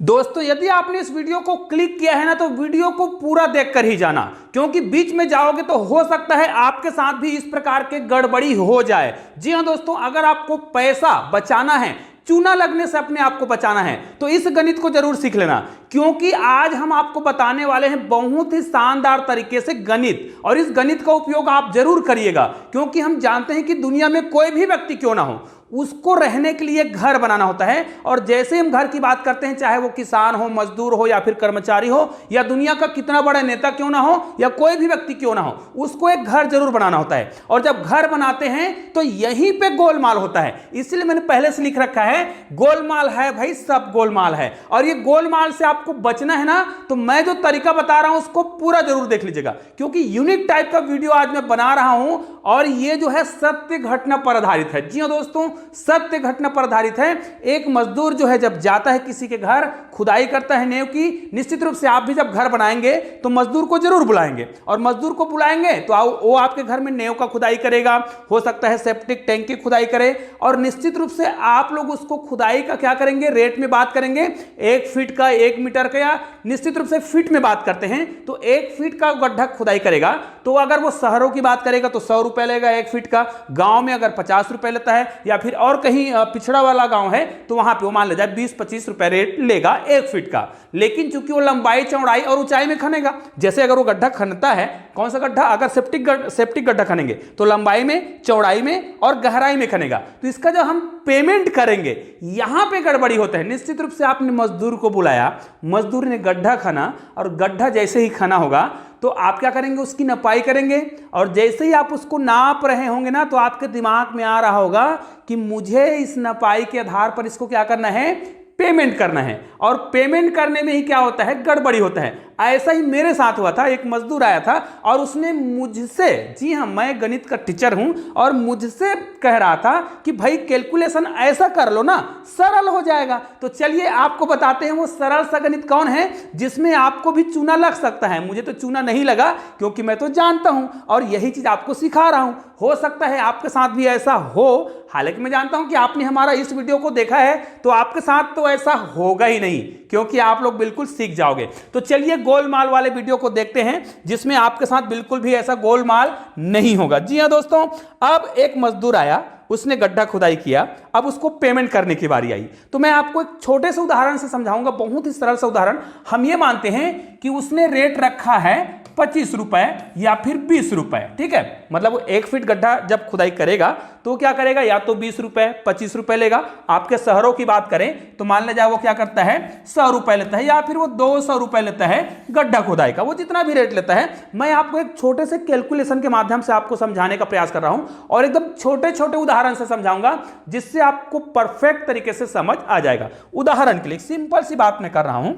दोस्तों यदि आपने इस वीडियो को क्लिक किया है ना तो वीडियो को पूरा देखकर ही जाना, क्योंकि बीच में जाओगे तो हो सकता है आपके साथ भी इस प्रकार के गड़बड़ी हो जाए। जी हां दोस्तों, अगर आपको पैसा बचाना है, चूना लगने से अपने आप को बचाना है, तो इस गणित को जरूर सीख लेना, क्योंकि आज हम आपको बताने वाले हैं बहुत ही शानदार तरीके से गणित। और इस गणित का उपयोग आप जरूर करिएगा, क्योंकि हम जानते हैं कि दुनिया में कोई भी व्यक्ति क्यों ना हो, उसको रहने के लिए घर बनाना होता है। और जैसे हम घर की बात करते हैं, चाहे वो किसान हो, मजदूर हो या फिर कर्मचारी हो, या दुनिया का कितना बड़ा नेता क्यों ना हो, या कोई भी व्यक्ति क्यों ना हो, उसको एक घर जरूर बनाना होता है। और जब घर बनाते हैं तो यहीं पे गोलमाल होता है। इसलिए मैंने पहले से लिख रखा है, गोलमाल है भाई, सब गोलमाल है। और ये गोलमाल से आपको बचना है ना, तो मैं जो तरीका बता रहा हूं उसको पूरा जरूर देख लीजिएगा, क्योंकि यूनिक टाइप का वीडियो आज मैं बना रहा हूं और ये जो है सत्य घटना पर आधारित है। जी हां दोस्तों, सत्य घटना पर आधारित है। एक मजदूर जो है जब जाता है किसी के घर, खुदाई करता है नींव की, निश्चित रूप से आप भी जब घर बनाएंगे तो मजदूर को जरूर बुलाएंगे, और मजदूर को बुलाएंगे तो वो आपके घर में नींव का खुदाई करेगा, हो सकता है सेप्टिक टैंक की खुदाई करे, और निश्चित रूप से आप लोग उसको खुदाई का क्या करेंगे, रेट में बात करेंगे, 1 फीट का, 1 मीटर का, या निश्चित रूप से फीट में बात करते हैं तो 1 फीट का गड्ढा खुदाई करेगा। तो अगर वो शहरों की बात करेगा तो 100 रुपए लेगा 1 फीट का, गांव में अगर 50 रुपए लेता है, या फिर और कहीं पिछड़ा वाला गांव है तो वहां पे वो मान ले जाए 20-25 रुपए रेट लेगा 1 फीट का। लेकिन चूंकि वो लंबाई, चौड़ाई और ऊंचाई में खनेगा, जैसे अगर वो गड्ढा खनता है, कौन सा गड्ढा, अगर सेप्टिक गड्ढा खनेंगे तो लंबाई में, चौड़ाई में और गहराई में खनेगा, तो इसका जो हम पेमेंट करेंगे, यहां पे गड़बड़ी होता है। निश्चित रूप से आपने मजदूर को बुलाया, मजदूर ने गड्ढा खना, और गड्ढा जैसे ही खना होगा तो आप क्या करेंगे, उसकी नपाई करेंगे, और जैसे ही आप उसको नाप रहे होंगे ना, तो आपके दिमाग में आ रहा होगा कि मुझे इस नपाई के आधार पर इसको क्या करना है, पेमेंट करना है। और पेमेंट करने में ही क्या होता है, गड़बड़ी होता है। ऐसा ही मेरे साथ हुआ था। एक मजदूर आया था और उसने मुझसे, जी हां, मैं गणित का टीचर हूं, और मुझसे कह रहा था कि भाई कैलकुलेशन ऐसा कर लो ना, सरल हो जाएगा। तो चलिए आपको बताते हैं वो सरल सा गणित कौन है जिसमें आपको भी चूना लग सकता है। मुझे तो चूना नहीं लगा, क्योंकि मैं तो जानता हूं और यही चीज आपको सिखा रहा हूं। हो सकता है आपके साथ भी ऐसा हो, हालांकि मैं जानता हूं कि आपने हमारा इस वीडियो को देखा है तो आपके साथ तो ऐसा होगा ही नहीं, क्योंकि आप लोग बिल्कुल सीख जाओगे। तो चलिए गोलमाल वाले वीडियो को देखते हैं, जिसमें आपके साथ बिल्कुल भी ऐसा गोलमाल नहीं होगा। जी हां दोस्तों, अब एक मजदूर आया, उसने गड्ढा खुदाई किया, अब उसको पेमेंट करने की बारी आई। तो मैं आपको एक छोटे से उदाहरण से समझाऊंगा, बहुत ही सरल सा उदाहरण। हम ये मानते हैं कि उसने रेट रखा है 25 रुपए या फिर 20 रुपए, ठीक है। मतलब वो 1 फीट गड्ढा जब खुदाई करेगा तो क्या करेगा, या तो 20 रुपए, 25 रुपए लेगा। आपके शहरों की बात करें तो मान ले जाए वो क्या करता है, 100 रुपए लेता है, या फिर वो 200 रुपए लेता है गड्ढा खुदाई का, वो जितना भी रेट लेता है। मैं आपको एक छोटे से कैलकुलेशन के माध्यम से आपको समझाने का प्रयास कर रहा हूं, और एकदम छोटे छोटे उदाहरण से समझाऊंगा, जिससे आपको परफेक्ट तरीके से समझ आ जाएगा। उदाहरण के लिए सिंपल सी बात मैं कर रहा हूं।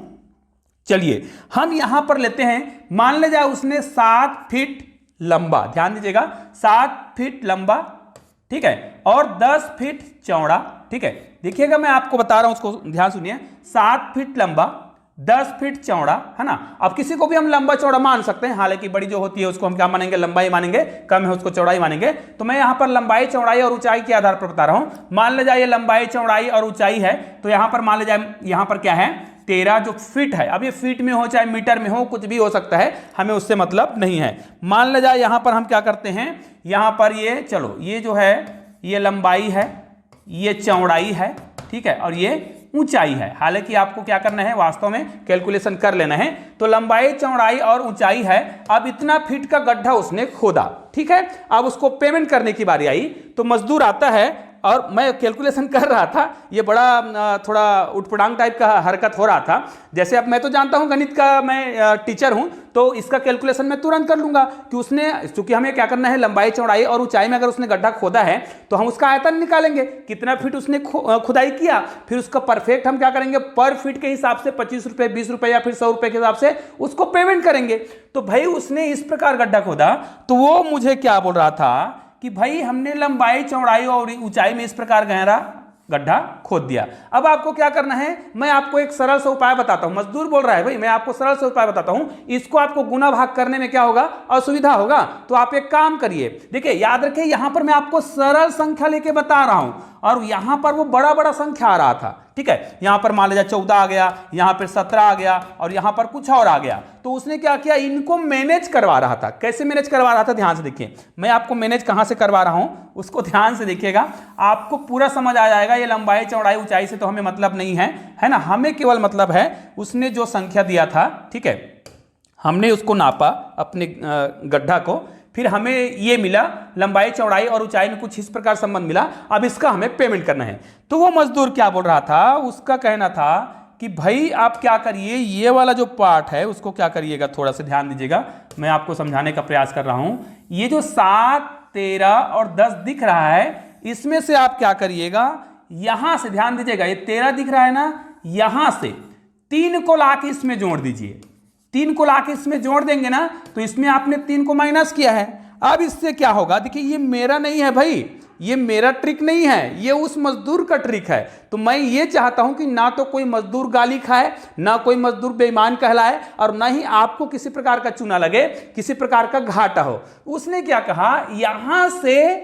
चलिए हम यहां पर लेते हैं, मान ले जाए उसने 7 फीट लंबा, ध्यान दीजिएगा, 7 फीट लंबा, ठीक है, और 10 फीट चौड़ा, ठीक है। देखिएगा मैं आपको बता रहा हूं, उसको ध्यान सुनिए, 7 फीट लंबा, 10 फीट चौड़ा, है ना। अब किसी को भी हम लंबा चौड़ा मान सकते हैं, हालांकि बड़ी जो होती है उसको हम क्या मानेंगे, लंबाई मानेंगे, कम है उसको चौड़ाई मानेंगे। तो मैं यहां पर लंबाई, चौड़ाई और ऊंचाई के आधार पर बता रहा हूं। मान ले जाए ये लंबाई, चौड़ाई और ऊंचाई है, तो यहां पर मान ले जाए यहां पर क्या है, 13 जो फीट है। अब ये फीट में हो चाहे मीटर में हो, कुछ भी हो सकता है, हमें उससे मतलब नहीं है। मान ले जाए यहां पर हम क्या करते हैं, यहां पर ये, चलो ये जो है ये लंबाई है, ये चौड़ाई है, ठीक है, और ये ऊंचाई है। हालांकि आपको क्या करना है, वास्तव में कैलकुलेशन कर लेना है। तो लंबाई, चौड़ाई और ऊंचाई है। अब इतना फीट का गड्ढा उसने खोदा, ठीक है। अब उसको पेमेंट करने की बारी आई, तो मजदूर आता है, और मैं कैलकुलेशन कर रहा था, ये बड़ा थोड़ा उटपटांग टाइप का हरकत हो रहा था। जैसे अब मैं तो जानता हूं गणित का, मैं टीचर हूं, तो इसका कैलकुलेशन मैं तुरंत कर लूंगा कि उसने, चूंकि हमें क्या करना है, लंबाई, चौड़ाई और ऊंचाई में अगर उसने गड्ढा खोदा है तो हम उसका आयतन निकालेंगे, कितना फीट उसने खुदाई किया, फिर उसका परफेक्ट हम क्या करेंगे, पर फीट के हिसाब से 25 रुपए, 20 रुपए या फिर 100 रुपए के हिसाब से उसको पेमेंट करेंगे। तो भाई उसने इस प्रकार गड्ढा खोदा, तो वो मुझे क्या बोल रहा था कि भाई हमने लंबाई, चौड़ाई और ऊंचाई में इस प्रकार गहरा गड्ढा खोद दिया। अब आपको क्या करना है, मैं आपको एक सरल सा उपाय बताता हूं। मजदूर बोल रहा है भाई, मैं आपको सरल सा उपाय बताता हूं। इसको आपको गुना भाग करने में क्या होगा, असुविधा होगा। तो आप एक काम करिए, देखिए याद रखिए, यहां पर मैं आपको सरल संख्या लेके बता रहा हूं, और यहां पर वो बड़ा बड़ा संख्या आ रहा था, ठीक है, यहां पर मान लीजिए 14 आ गया, यहां पर 17 आ गया और यहां पर कुछ और आ गया। तो उसने क्या किया, इनको मैनेज करवा रहा था। कैसे मैनेज करवा रहा था, ध्यान से देखिए, मैं आपको मैनेज कहां से करवा रहा हूं उसको ध्यान से देखिएगा, आपको पूरा समझ आ जाएगा। ये लंबाई चौड़ाई ऊंचाई से तो हमें मतलब नहीं है ना, हमें केवल मतलब है उसने जो संख्या दिया था, ठीक है, हमने उसको नापा अपने गड्ढा को, फिर हमें ये मिला लंबाई चौड़ाई और ऊंचाई में कुछ इस प्रकार संबंध मिला। अब इसका हमें पेमेंट करना है। तो वो मजदूर क्या बोल रहा था, उसका कहना था कि भाई आप क्या करिए, ये वाला जो पार्ट है उसको क्या करिएगा, थोड़ा सा ध्यान दीजिएगा, मैं आपको समझाने का प्रयास कर रहा हूं। ये जो 7, 13 और 10 दिख रहा है, इसमें से आप क्या करिएगा, यहां से ध्यान दीजिएगा, ये 13 दिख रहा है ना, यहां से 3 को लाके इसमें जोड़ दीजिए। 3 को लाके इसमें जोड़ देंगे ना, तो इसमें आपने 3 को माइनस किया है। अब इससे क्या होगा, देखिए ये मेरा नहीं है भाई, ये मेरा ट्रिक नहीं है, ये उस मजदूर का ट्रिक है। तो मैं ये चाहता हूं कि ना तो कोई मजदूर गाली खाए, ना कोई मजदूर बेईमान कहलाए, और ना ही आपको किसी प्रकार का चूना लगे, किसी प्रकार का घाटा हो। उसने क्या कहा, यहां से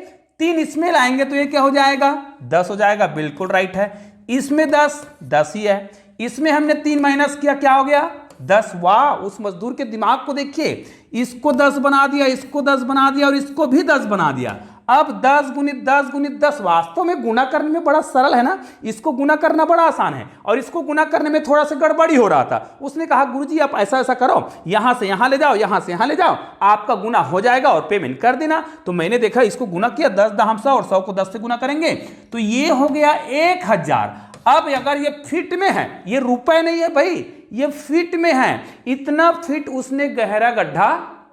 3 इसमें लाएंगे तो ये क्या हो जाएगा, 10 हो जाएगा। बिल्कुल राइट है। इसमें 10 ही है, इसमें हमने 3 माइनस किया, क्या हो गया, 10। वाह, उस मजदूर के दिमाग को देखिए, इसको 10 बना दिया, इसको 10 बना दिया और इसको भी 10 बना दिया। अब 10 गुणित 10 गुणित 10 वास्तव में गुना करने में बड़ा सरल है ना, इसको गुना करना बड़ा आसान है, और इसको गुना करने में थोड़ा सा गड़बड़ी हो रहा था। उसने कहा गुरुजी आप ऐसा ऐसा करो, यहां से यहां ले जाओ, यहां से यहां ले जाओ, आपका गुना हो जाएगा और पेमेंट कर देना। तो मैंने देखा, इसको गुना किया, 10 दहम 100 और 100 को 10 से गुना करेंगे तो ये हो गया 1000। अब अगर ये फीट में है, ये रुपए नहीं है भाई, ये फीट में है। इतना फीट उसने गहरा गड्ढा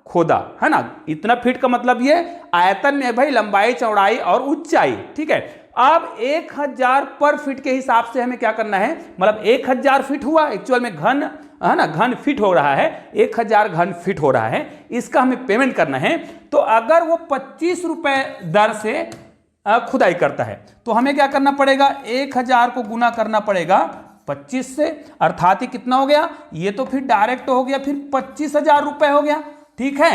खोदा, है ना। इतना फीट का मतलब ये आयतन में है भाई, लंबाई चौड़ाई और ऊंचाई, ठीक है। अब 1000 पर फीट के हिसाब से हमें क्या करना है, मतलब 1000 फीट हुआ, एक्चुअल में घन, है ना, घन फीट हो रहा है, 1000 घन फीट हो रहा है, इसका हमें पेमेंट करना है। तो अगर वो 25 रुपए दर से खुदाई करता है तो हमें क्या करना पड़ेगा, 1000 को गुना करना पड़ेगा 25 से, अर्थात कितना हो गया, ये तो फिर डायरेक्ट हो गया, फिर 25,000 रुपए हो गया, ठीक है।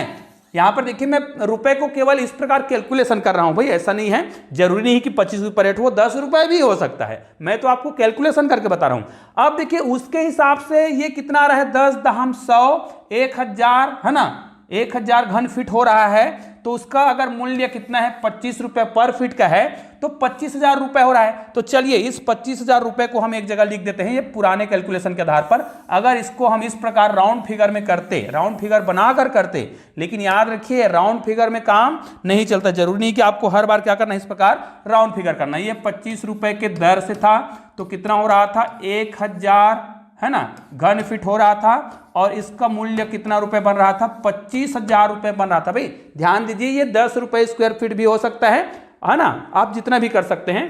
यहां पर देखिए मैं रुपए को केवल इस प्रकार कैलकुलेशन कर रहा हूं भाई, ऐसा नहीं है, जरूरी नहीं कि 25 रुपए रेट हो, 10 रुपए भी हो सकता है, मैं तो आपको कैलकुलेशन करके बता रहा हूं। अब देखिए उसके हिसाब से ये कितना आ रहा है, 10 दहम 100, 1000, है ना, 1000 घन फीट हो रहा है। तो उसका अगर मूल्य कितना है, 25 रुपए पर फीट का है, तो 25,000 रुपए हो रहा है। तो चलिए इस 25,000 रुपए को हम एक जगह लिख देते हैं, ये पुराने कैलकुलेशन के आधार पर। अगर इसको हम इस प्रकार राउंड फिगर में करते, राउंड फिगर बनाकर करते, लेकिन याद रखिए राउंड फिगर में काम नहीं चलता, जरूरी नहीं कि आपको हर बार क्या करना है, इस प्रकार राउंड फिगर करना। ये 25 रुपए के दर से था, तो कितना हो रहा था, 1000, है ना, घन फीट हो रहा था, और इसका मूल्य कितना रुपए बन रहा था, 25,000 रुपए बन रहा था। भाई ध्यान दीजिए, ये 10 रुपए स्क्वायर फीट भी हो सकता है ना, आप जितना भी कर सकते हैं।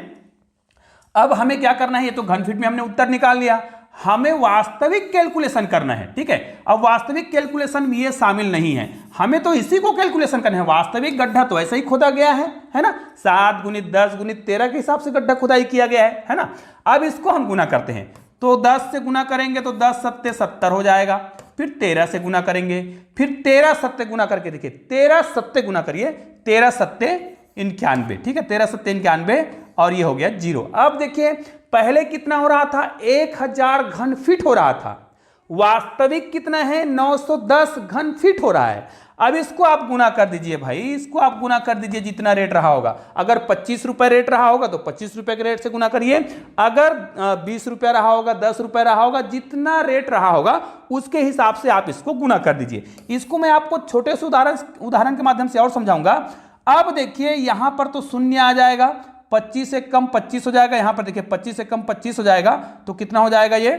अब हमें क्या करना है, ये तो घन फीट में हमने उत्तर निकाल लिया, हमें वास्तविक कैलकुलेशन करना है, ठीक है। अब वास्तविक कैलकुलेशन में ये शामिल नहीं है, हमें तो इसी को कैलकुलेशन करना है। वास्तविक गड्ढा तो ऐसा ही खोदा गया है ना, 7 गुणित 10 गुणित 13 के हिसाब से गड्ढा खुदाई किया गया है ना। अब इसको हम गुना करते हैं, तो 10 से गुना करेंगे तो 10 सत्ते 70 हो जाएगा, फिर 13 से गुना करेंगे, फिर 13 सत्ते गुना करके देखिए, 13 सत्ते गुना करिए, 13 सत्ते 91, ठीक है, 13 सत्ते 91, और ये हो गया 0। अब देखिए पहले कितना हो रहा था, 1000 घन फीट हो रहा था, वास्तविक कितना है, 910 घन फीट हो रहा है। अब इसको आप गुना कर दीजिए भाई, इसको आप गुना कर दीजिए जितना रेट रहा होगा। अगर 25 रुपए रेट रहा होगा तो 25 रुपए के रेट से गुना करिए, अगर 20 रुपए रहा होगा, 10 रुपए रहा होगा, जितना रेट रहा होगा उसके हिसाब से आप इसको गुना कर दीजिए। इसको मैं आपको छोटे से उदाहरण के माध्यम से और समझाऊंगा। अब देखिए यहां पर तो शून्य आ जाएगा, 25 से कम 25 हो जाएगा, यहां पर देखिए 25 से कम 25 हो जाएगा, तो कितना हो जाएगा, ये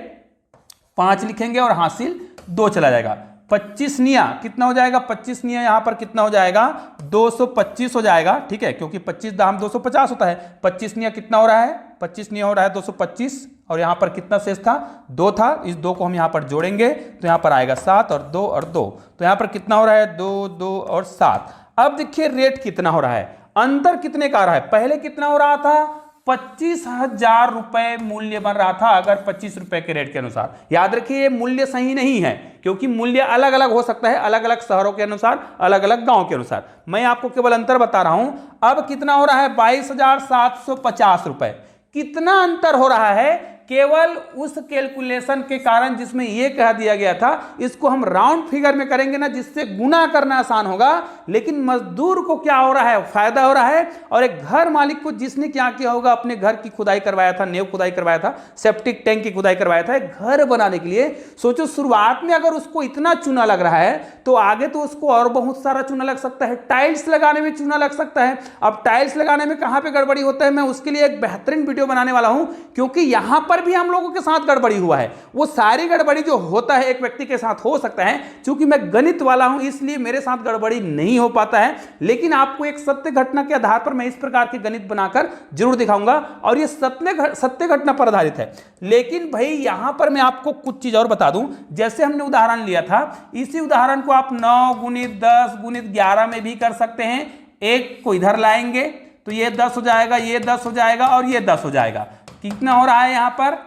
5 लिखेंगे और हासिल 2 चला जाएगा। 25 निया कितना हो जाएगा, 25 निया यहां पर कितना हो जाएगा, 225 हो जाएगा, ठीक है, क्योंकि 25 दाम 250 होता है। 25 निया कितना हो रहा है, 25 निया हो रहा है 225, और यहां पर कितना शेष था, 2 था, इस 2 को हम यहां पर जोड़ेंगे तो यहां पर आएगा 7 और 2 और 2, तो यहां पर कितना हो रहा है, 2 2 और 7। अब देखिए रेट कितना हो रहा है, अंतर कितने का आ रहा है, पहले कितना हो रहा था, 25,000 रुपए मूल्य बन रहा था अगर 25 रुपए के रेट के अनुसार। याद रखिए ये मूल्य सही नहीं है, क्योंकि मूल्य अलग अलग हो सकता है, अलग अलग शहरों के अनुसार, अलग अलग गांव के अनुसार। मैं आपको केवल अंतर बता रहा हूं। अब कितना हो रहा है, 22,750 रुपए। कितना अंतर हो रहा है, केवल उस कैलकुलेशन के कारण जिसमें यह कह दिया गया था इसको हम राउंड फिगर में करेंगे ना, जिससे गुना करना आसान होगा। लेकिन मजदूर को क्या हो रहा है, फायदा हो रहा है। और एक घर मालिक को जिसने क्या किया होगा, अपने घर की खुदाई करवाया था, नींव खुदाई करवाया था, सेप्टिक टैंक की खुदाई करवाया था एक घर बनाने के लिए। सोचो शुरुआत में अगर उसको इतना चूना लग रहा है तो आगे तो उसको और बहुत सारा चूना लग सकता है। टाइल्स लगाने में चूना लग सकता है। अब टाइल्स लगाने में कहां पे गड़बड़ी होता है, मैं उसके लिए एक बेहतरीन वीडियो बनाने वाला हूं, क्योंकि यहां पर भी हम लोगों के साथ गड़बड़ी हुआ है। वो सारी गड़बड़ी जो होता है एक व्यक्ति के साथ हो सकता है। चूंकि मैं गणित वाला हूं इसलिए मेरे साथ गड़बड़ी नहीं हो पाता है, लेकिन आपको एक सत्य घटना के आधार पर मैं इस प्रकार के गणित बनाकर जरूर दिखाऊंगा, और ये सत्य घटना पर आधारित है। लेकिन भाई यहां पर मैं आपको कुछ चीज और बता दूं। जैसे हमने उदाहरण लिया था, इसी उदाहरण को आप 9 गुणित 10 गुणित 11 में भी कर सकते हैं। एक को इधर लाएंगे तो ये 10 हो जाएगा, ये 10 हो जाएगा और ये 10 हो जाएगा। कितना हो रहा है यहां पर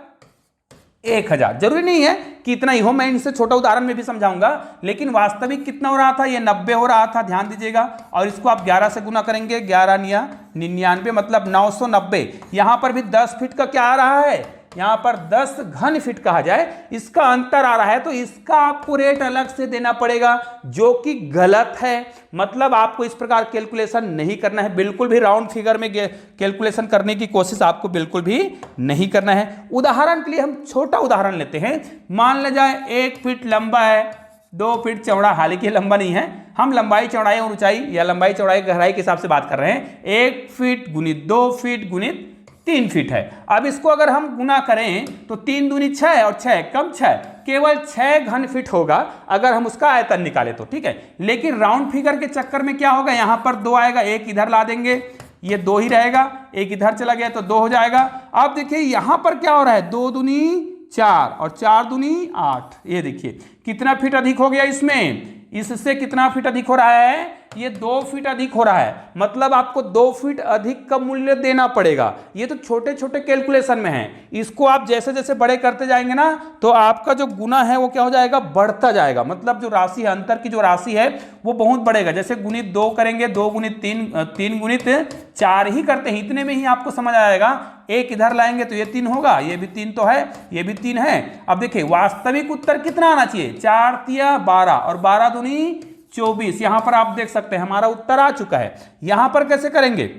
1000। जरूरी नहीं है कि इतना ही हो, मैं इनसे छोटा उदाहरण में भी समझाऊंगा। लेकिन वास्तविक कितना हो रहा था, ये 90 हो रहा था, ध्यान दीजिएगा। और इसको आप 11 से गुना करेंगे, 11 निया 99 मतलब 990। यहां पर भी 10 फीट का क्या आ रहा है, यहां पर 10 घन फीट कहा जाए, इसका अंतर आ रहा है। तो इसका आपको रेट अलग से देना पड़ेगा, जो कि गलत है। मतलब आपको इस प्रकार कैलकुलेशन नहीं करना है, बिल्कुल भी राउंड फिगर में कैलकुलेशन करने की कोशिश आपको बिल्कुल भी नहीं करना है। उदाहरण के लिए हम छोटा उदाहरण लेते हैं। मान लिया जाए 1 फीट लंबा है, 2 फीट चौड़ा, हालांकि लंबा नहीं है, हम लंबाई चौड़ाई और ऊंचाई या लंबाई चौड़ाई गहराई के हिसाब से बात कर रहे हैं। 1 फीट गुणित 2 फीट गुणित 3 फीट है। अब इसको अगर हम गुना करें तो 3 दूनी 6 और 6 कम 6, केवल 6 घन फीट होगा अगर हम उसका आयतन निकाले तो, ठीक है। लेकिन राउंड फिगर के चक्कर में क्या होगा, यहां पर 2 आएगा, एक इधर ला देंगे, ये 2 ही रहेगा, एक इधर चला गया तो 2 हो जाएगा। अब देखिए यहां पर क्या हो रहा है, 2 दूनी 4 और 4 दूनी 8। ये देखिए कितना फीट अधिक हो गया इसमें, इससे कितना फीट अधिक हो रहा है, ये 2 फीट अधिक हो रहा है। मतलब आपको 2 फीट अधिक का मूल्य देना पड़ेगा। ये तो छोटे छोटे कैलकुलेशन में है, इसको आप जैसे जैसे बड़े करते जाएंगे ना तो आपका जो गुना है वो क्या हो जाएगा, बढ़ता जाएगा। मतलब जो राशि है, अंतर की जो राशि है वो बहुत बढ़ेगा। जैसे गुणित 2 करेंगे, 2 गुणित 3, 3 गुणित 4 ही करते हैं, इतने में ही आपको समझ आएगा। एक इधर लाएंगे तो ये 3 होगा, ये भी 3 तो है, ये भी 3 है। अब देखिए वास्तविक उत्तर कितना आना चाहिए, 4 तिया 12 और 12 दूनी 24। यहां पर आप देख सकते हैं हमारा उत्तर आ चुका है। यहां पर कैसे करेंगे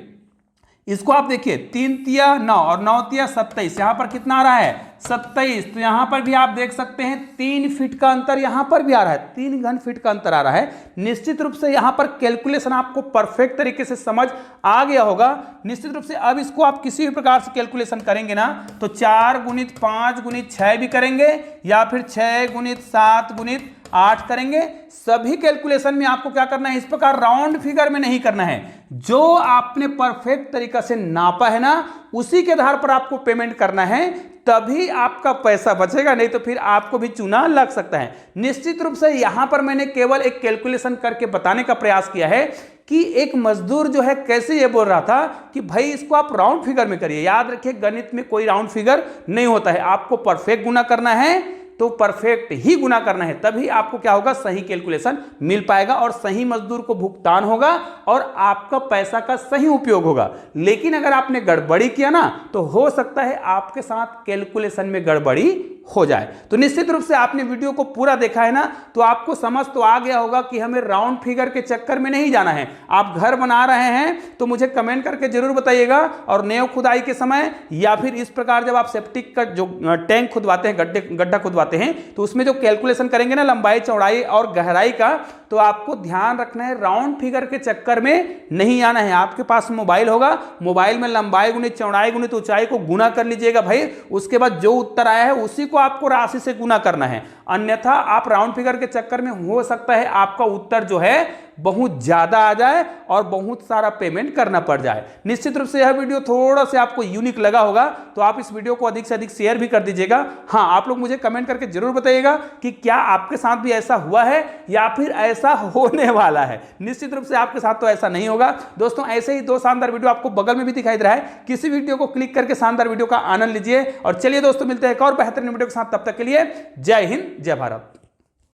इसको, आप देखिए 3 तिया 9 और 9 तिया 27, यहां पर कितना आ रहा है 27। तो यहां पर भी आप देख सकते हैं 3 फीट का अंतर यहां पर भी आ रहा है, 3 घन फीट का अंतर आ रहा है। निश्चित रूप से यहां पर कैलकुलेशन आपको परफेक्ट तरीके से समझ आ गया होगा। निश्चित रूप से अब इसको आप किसी भी प्रकार से कैलकुलेशन करेंगे ना तो 4 गुणित 5 गुणित 6 भी करेंगे, या फिर 6 गुणित 7 गुणित 8 करेंगे। सभी कैलकुलेशन में आपको क्या करना है, इस प्रकार राउंड फिगर में नहीं करना है। जो आपने परफेक्ट तरीका से नापा है ना उसी के आधार पर आपको पेमेंट करना है, तभी आपका पैसा बचेगा, नहीं तो फिर आपको भी चूना लग सकता है। निश्चित रूप से यहां पर मैंने केवल एक कैलकुलेशन करके बताने का प्रयास किया है कि एक मजदूर जो है कैसे ये बोल रहा था कि भाई इसको आप राउंड फिगर में करिए। याद रखिए गणित में कोई राउंड फिगर नहीं होता है, आपको परफेक्ट गुना करना है तो परफेक्ट ही गुना करना है, तभी आपको क्या होगा, सही कैलकुलेशन मिल पाएगा और सही मजदूर को भुगतान होगा और आपका पैसा का सही उपयोग होगा। लेकिन अगर आपने गड़बड़ी किया ना तो हो सकता है आपके साथ कैलकुलेशन में गड़बड़ी हो जाए। तो निश्चित रूप से आपने वीडियो को पूरा देखा है ना तो आपको समझ तो आ गया होगा कि हमें राउंड फिगर के चक्कर में नहीं जाना है। आप घर बना रहे हैं तो मुझे कमेंट करके जरूर बताइएगा, और नींव खुदाई के समय या फिर इस प्रकार जब आप सेप्टिक का जो टैंक खुदवाते हैं, गड्ढा खुदवाते हैं, तो उसमें जो कैलकुलेशन करेंगे ना लंबाई चौड़ाई और गहराई का, तो आपको ध्यान रखना है राउंड फिगर के चक्कर में नहीं आना है। आपके पास मोबाइल होगा, मोबाइल में लंबाई गुणित चौड़ाई गुणित ऊंचाई को गुना कर लीजिएगा भाई, उसके बाद जो उत्तर आया है उसी को आपको राशि से गुना करना है। अन्यथा आप राउंड फिगर के चक्कर में हो सकता है आपका उत्तर जो है बहुत ज्यादा आ जाए और बहुत सारा पेमेंट करना पड़ जाए। निश्चित रूप से यह वीडियो थोड़ा सा आपको यूनिक लगा होगा तो आप इस वीडियो को अधिक से अधिक शेयर भी कर दीजिएगा। हाँ, आप लोग मुझे कमेंट करके जरूर बताइएगा कि क्या आपके साथ भी ऐसा हुआ है या फिर ऐसा होने वाला है। निश्चित रूप से आपके साथ तो ऐसा नहीं होगा। दोस्तों ऐसे ही 2 शानदार वीडियो आपको बगल में भी दिखाई दे रहा है, किसी वीडियो को क्लिक करके शानदार वीडियो का आनंद लीजिए। और चलिए दोस्तों मिलते हैं एक और बेहतरीन वीडियो के साथ, तब तक के लिए जय हिंद जय भारत।